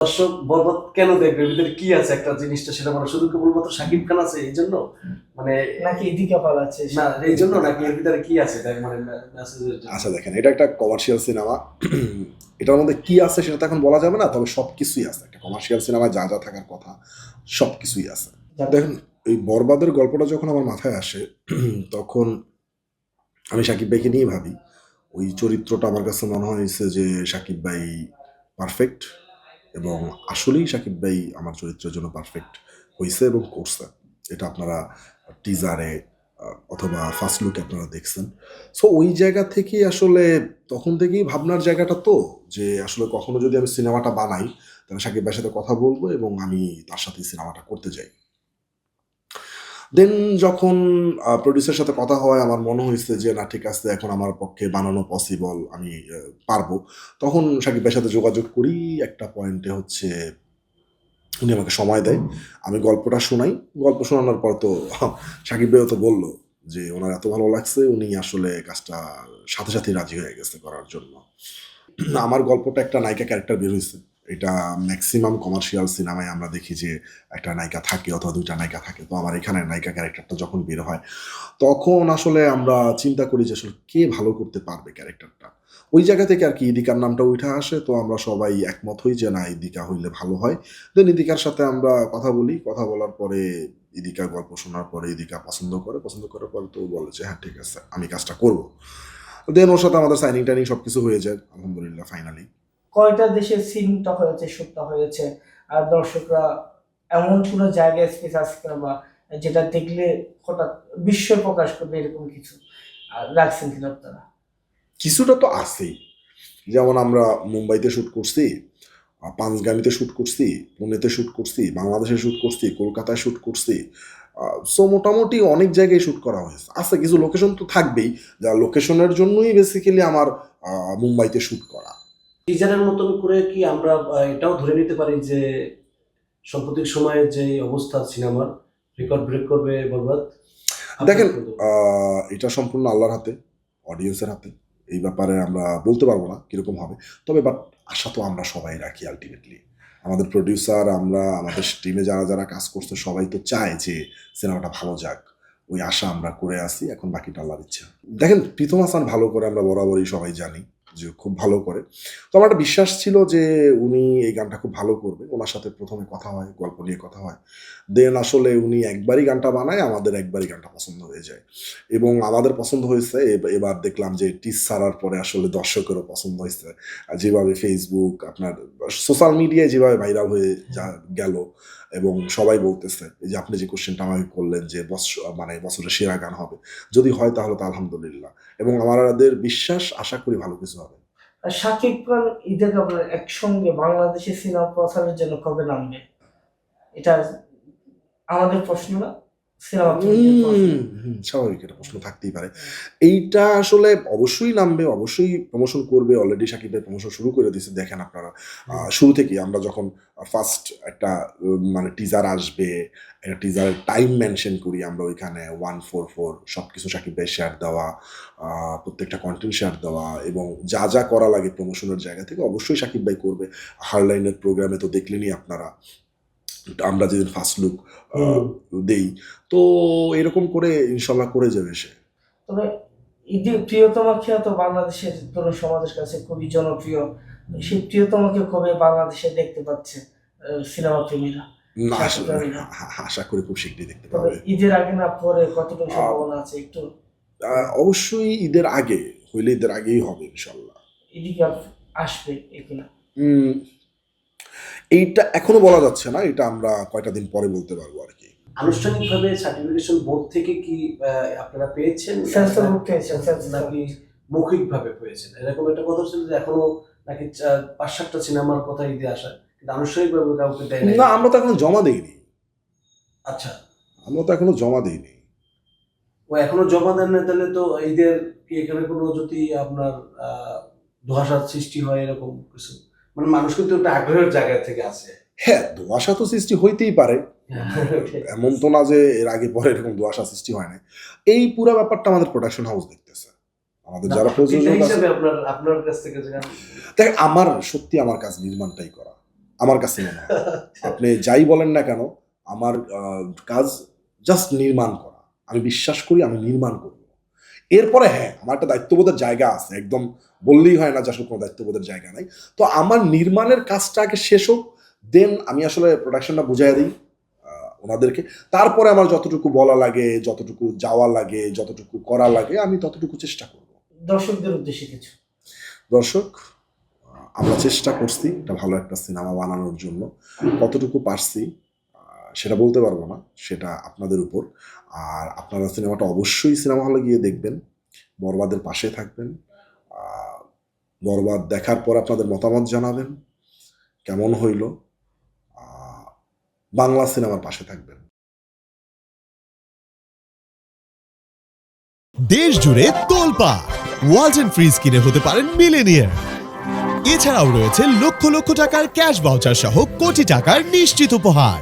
দর্শক বরবাদ কেন দেখবে, এর ভিতরে কি আছে একটা জিনিসটা, সেটা মানে শুধু কেবলমাত্র শাকিব খান আছে এই জন্য, মানে নাকি এদিকে আছে না এই জন্য, নাকি এর ভিতরে কি আছে তাই মানে মেসেজের জন্য? আচ্ছা দেখেন, এটা একটা কমার্শিয়াল সিনেমা। এটার মধ্যে কি আছে সেটা তো এখন বলা যাবে না, তবে সবকিছুই আছে। একটা কমার্শিয়াল সিনেমায় যা যা থাকার কথা সবকিছুই আছে। দেখেন, এই বরবাদের গল্পটা যখন আমার মাথায় আসে তখন আমি সাকিব ভাইকে নিয়ে ভাবি। ওই চরিত্রটা আমার কাছে মনে হয়েছে যে সাকিব ভাই পারফেক্ট, এবং আসলেই সাকিব ভাই আমার চরিত্রের জন্য পারফেক্ট হয়েছে এবং করছে। এটা আপনারা টিজারে অথবা ফার্স্ট লুকে আপনারা দেখছেন। সো ওই জায়গা থেকেই আসলে, তখন থেকেই ভাবনার জায়গাটা তো, যে আসলে কখনো যদি আমি সিনেমাটা বানাই তাহলে সাকিব ভাইয়ের সাথে কথা বলবো এবং আমি তার সাথে সিনেমাটা করতে যাই। দেন যখন প্রডিউসারের সাথে কথা হয়, আমার মনে হয়েছে যে না ঠিক আছে, এখন আমার পক্ষে বানানো পসিবল, আমি পারবো। তখন সাকিব ভাইয়ের সাথে যোগাযোগ করি। একটা পয়েন্টে হচ্ছে উনি আমাকে সময় দেয়, আমি গল্পটা শোনাই। গল্প শোনানোর পর তো সাকিব ভাইও তো বললো যে ওনার এত ভালো লাগছে, উনি আসলে কাজটা সাথে সাথে রাজি হয়ে গেছে করার জন্য। আমার গল্পটা একটা নায়িকা ক্যারেক্টার বের হয়েছে। এটা ম্যাক্সিমাম কমার্শিয়াল সিনেমায় আমরা দেখি যে একটা নায়িকা থাকে অথবা দুইটা নায়িকা থাকে। তো আমার এখানে নায়িকা ক্যারেক্টারটা যখন বের হয় তখন আসলে আমরা চিন্তা করি যে আসলে কে ভালো করতে পারবে ক্যারেক্টারটা। ওই জায়গা থেকে আর কি ইদিকার নামটা উঠে আসে। তো আমরা সবাই একমত হই যে না, ইদিকা হইলে ভালো হয়। দেন ইদিকার সাথে আমরা কথা বলি। কথা বলার পরে ইদিকা গল্প শোনার পরে ইদিকা পছন্দ করে। পছন্দ করার পরে তো বলে যে হ্যাঁ ঠিক আছে, আমি কাজটা করব। দেন ওর সাথে আমাদের সাইনিং টাইনিং সবকিছু হয়ে যায় আলহামদুলিল্লাহ ফাইনালি। কয়টা দেশের সিনটা হয়েছে, শুটটা হয়েছে, আর দর্শকরা এমন কোনো জায়গায় স্পেস আছে কিনা, বা যেটা দেখলে হঠাৎ বিস্ময় প্রকাশ করবে এরকম কিছু রাখছেন কিনা আপনারা? কিছুটা তো আছেই। যেমন আমরা মুম্বাইতে শ্যুট করছি, পাঁচগামিতে শ্যুট করছি, পুনেতে শ্যুট করছি, বাংলাদেশে শ্যুট করছি, কলকাতায় শ্যুট করছি। সো মোটামুটি অনেক জায়গায় শ্যুট করা হয়েছে। আচ্ছা, কিছু লোকেশন তো থাকবেই, যা লোকেশনের জন্যই বেসিক্যালি আমার মুম্বাইতে শ্যুট করা। টিজারের মতন করে কি আমরা এটাও ধরে নিতে পারি যে সাম্প্রতিক সময়ে যে অবস্থা সিনেমার, রেকর্ড ব্রেক করবে বরবাদ? দেখেন, এটা সম্পূর্ণ আল্লাহর হাতে, অডিয়েন্সের হাতে। এই ব্যাপারে আমরা বলতে পারবো না কিরকম হবে, তবে বাট আশা তো আমরা সবাই রাখি। আলটিমেটলি আমাদের প্রডিউসার, আমরা আমাদের টিমে যারা যারা কাজ করছে সবাই তো চায় যে সিনেমাটা ভালো যাক। ওই আশা আমরা করে আসি, এখন বাকিটা আল্লাহর ইচ্ছা। দেখেন, প্রীতম হাসান ভালো করে আমরা বরাবরই সবাই জানি যে খুব ভালো করে। তো আমার একটা বিশ্বাস ছিল যে উনি এই গানটা খুব ভালো করবে। ওনার সাথে প্রথমে কথা হয়, গল্প নিয়ে কথা হয়। দেন আসলে উনি একবারই গানটা বানায়, আমাদের একবারই গানটা পছন্দ হয়ে যায় এবং আমাদের পছন্দ হয়েছে। এবার দেখলাম যে টিজ ছাড়ার পরে আসলে দর্শকেরও পছন্দ হয়েছে। যেভাবে ফেসবুক, আপনার সোশ্যাল মিডিয়ায় যেভাবে ভাইরাল হয়ে যা গেল, এবং সবাই বলতেছে এই যে আপনি যে কোশ্চেনটা আমাকে করলেন যে মানে বছরের সেরা গান হবে, যদি হয় তাহলে তো আলহামদুলিল্লাহ। এবং আমাদের বিশ্বাস, আশা করি ভালো কিছু হবে। আর শাকিব খান ঈদের আপনার একসঙ্গে বাংলাদেশে সিনেমা প্রচারের জন্য কবে নামবে? এটা আমাদের প্রশ্ন না, সিনেমা প্রেমীদের প্রশ্ন। স্বাভাবিক, এটা প্রশ্ন থাকতেই পারে। এইটা আসলে অবশ্যই নামবে, অবশ্যই প্রমোশন করবে। অলরেডি সাকিব ভাই প্রমোশন শুরু করে দিয়েছে। দেখেন আপনারা, শুরু থেকেই আমরা যখন ফার্স্ট একটা মানে টিজার আসবে, একটা টিজারের টাইম মেনশন করি আমরা ওইখানে 144 সবকিছু সাকিব ভাই শেয়ার দেওয়া, প্রত্যেকটা কন্টেন্ট শেয়ার দেওয়া, এবং যা যা করা লাগে প্রমোশনের জায়গা থেকে অবশ্যই সাকিব ভাই করবে। হারলাইনের প্রোগ্রামে তো দেখলেনই আপনারা, আমরা যেদিন ফার্স্ট লুক দেই। তো এরকম করে ইনশাল্লাহ করে যাবে সে। তবে ঈদের প্রিয়তমা খেয়া তো বাংলাদেশের তরুণ সমাজের কাছে খুবই জনপ্রিয়। সেই প্রিয়তমাকে কবে বাংলাদেশে দেখতে পাচ্ছে সিনেমা প্রেমীরা, না, শাকিব প্রেমীরা? আশা করি খুব শীঘ্রই দেখতে তবে পাবে। ঈদের আগে না পরে কতটুকু সম্ভাবনা আছে একটু? অবশ্যই ঈদের আগে হইলে ঈদের আগেই হবে ইনশাল্লাহ। এদিকে আসবে এগুলা? উম, এইটা এখনো বলা যাচ্ছে না, এটা আমরা কয়টা দিন পরে বলতে পারবো আর কি। আনুষ্ঠানিকভাবে সার্টিফিকেশন বোর্ড থেকে কি আপনারা পেয়েছেন, সেন্সর বুক পেয়েছেন নাকি মৌখিকভাবে পেয়েছেন? এরকম একটা কথা ছিল যে এখনো নাকি 5-7টা সিনেমার কথা ঈদে আসা, কিন্তু আনুষ্ঠানিকভাবে কাউকে দেয় না, আমরা তো এখনো জমা দেইনি। আচ্ছা, আমরা তো এখনো জমা দেইনি। ও এখনো জমা দেন না, তাহলে তো ঈদের কি এখানে কোনো যদি আপনার ধোঁয়াশার সৃষ্টি হয় এরকম কিছু, মানে মানুষ কিন্তু একটা আগ্রহের জায়গা থেকে আছে। হ্যাঁ, ধোঁয়াশা তো সৃষ্টি হইতেই পারে। এমন তো না যে এর আগে পরে এরকম ধোঁয়াশা সৃষ্টি হয় না। এই পুরো ব্যাপারটা আমাদের প্রোডাকশন হাউস দেখতেছে। আমাদের যারা প্রযোজক আছে, আপনার কাছ থেকে দেখ আমার সত্যি আমার কাজ নির্মাণটাই করা। আমার কাছে মনে হয়। আপনি যাই বলেন না কেন, আমার কাজ জাস্ট নির্মাণ করা। আমি বিশ্বাস করি আমি নির্মাণ করব। এরপরে হ্যাঁ, আমার একটা দায়িত্ববোধের জায়গা আছে, একদম বললেই হয় না যে আসলে কোনো দায়িত্ববোধের জায়গা নাই। তো আমার নির্মাণের কাজটা আগে শেষ হোক, দেন আমি আসলে প্রোডাকশনটা বুঝাই দিই ওনাদেরকে। তারপরে আমার যতটুকু বলা লাগে, যতটুকু যাওয়া লাগে, যতটুকু করা লাগে, আমি ততটুকু চেষ্টা করব। দর্শকদের উদ্দেশ্যে কিছু। দর্শক, আমরা চেষ্টা করছি একটা ভালো একটা সিনেমা বানানোর জন্য। কতটুকু পারছি সেটা বলতে পারবো না, সেটা আপনাদের উপর। আর আপনারা সিনেমাটা অবশ্যই সিনেমা হলে গিয়ে দেখবেন, বরবাদের পাশে থাকবেন। বরবাদ দেখার পর আপনাদের মতামত জানাবেন কেমন হইল। বাংলা সিনেমার পাশে থাকবেন। দেশ জুড়ে তোলপাড়, ওয়ালটন ফ্রিজ কিনে হতে পারেন মিলেনিয়ার। এছাড়াও রয়েছে লক্ষ লক্ষ টাকার ক্যাশ ভাউচার সহ কোটি টাকার নিশ্চিত উপহার।